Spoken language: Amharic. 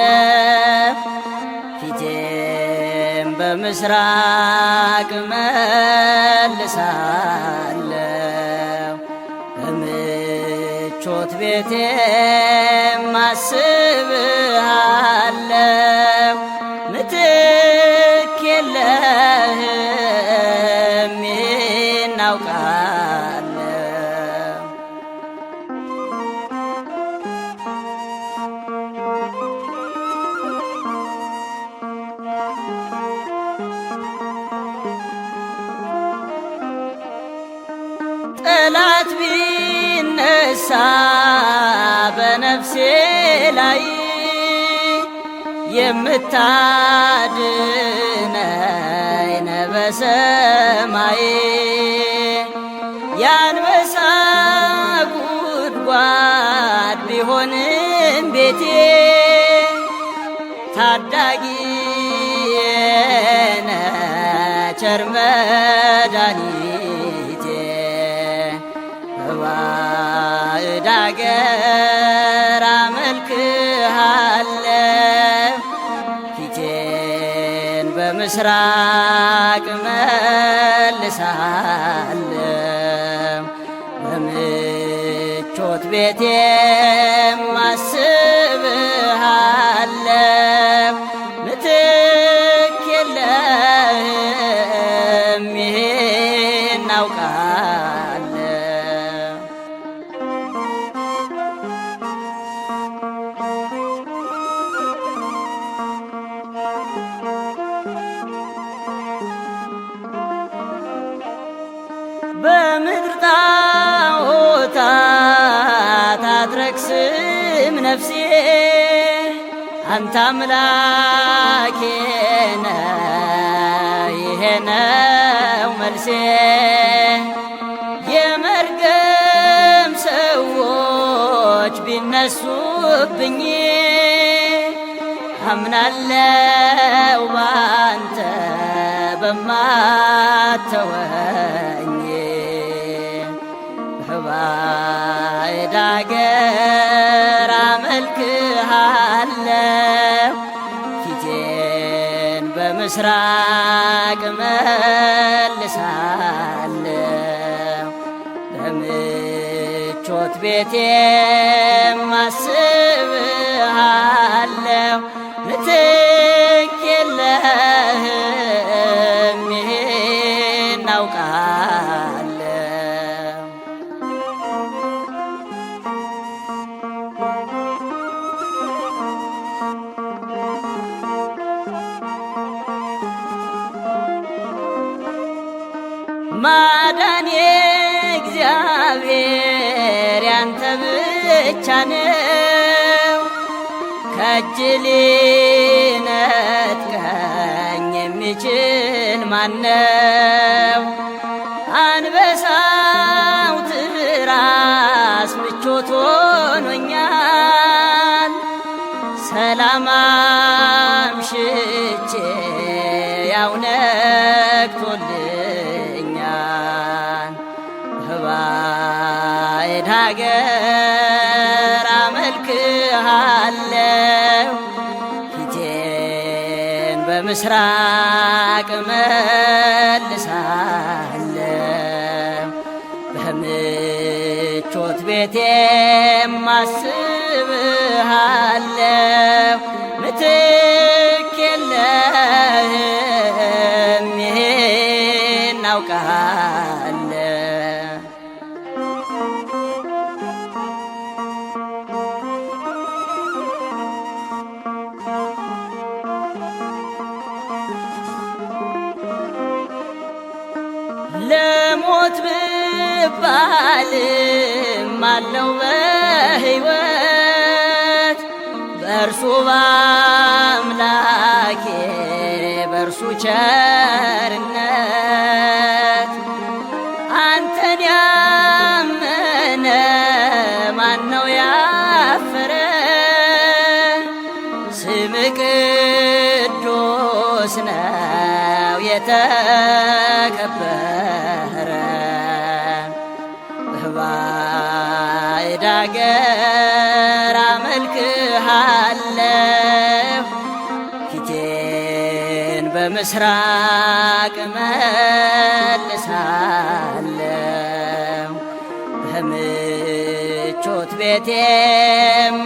አመልክሃለሁ ፊቴም በምስራቅ መልሳለሁ በምቾት ቤቴም አስብሃለሁ ምትክ የለህም ይህን አውቃለሁ። ጠላት ቢነሳ በነፍሴ ላይ የምታድነኝ ነህ በሰማይ የአንበሳ ጉድጓድ ቢሆንም ቤቴ ታዳጊዬ ነህ ቸር መድኃኒቴ በባዕድ አገር አመልክሃለሁ ፊቴን በምስራቅ መልሳለሁ በምቾት ቤቴም አስብሃለሁ ምትክ የለህም ይህን አውቃለሁ። በምድር ጣዖታት አትረክስም ነፍሴ አንተ አምላኬ ነህ ይሄ ነው መልሴ የመርገም ሰዎች ቢነሱብኝ አምናለው ባንተ በማተወኝ በባዕድ አገር አመልክሃለሁ ፊቴን በምስራቅ መልሳለሁ በምቾት ቤቴም አስብሃለሁ ምትክ የለህም ይህን አውቃለሁ። ማዳኔ እግዚአብሔር ያንተ ብቻ ነው ከእጅ ሊነጥቀኝ የሚችል ማነው? አንበሳው ትራስ ምቾት ሆኖኛል ሰላም አምሽቼ ያው ነግቶልኛል በባዕድ ሀገር አመልክሃለሁ ፊቴን በምስራቅ መልሳለሁ በምቾት ቤቴም አስብሃለሁ ምትክ የለህም ይህን አውቃለሁ። ለሞት ብባልም አለው በሕይወት በእርሱ በአምላኬ በእርሱ ቸርነት አንተን ያመነ ማነው ያፈረ? ስም ቅዱስ ነው የተከበረ በባዕድ አገር አመልክሃለሁ እልሃለሁ ፊቴን በምስራቅ መልሳለሁ በምቾት ቤቴም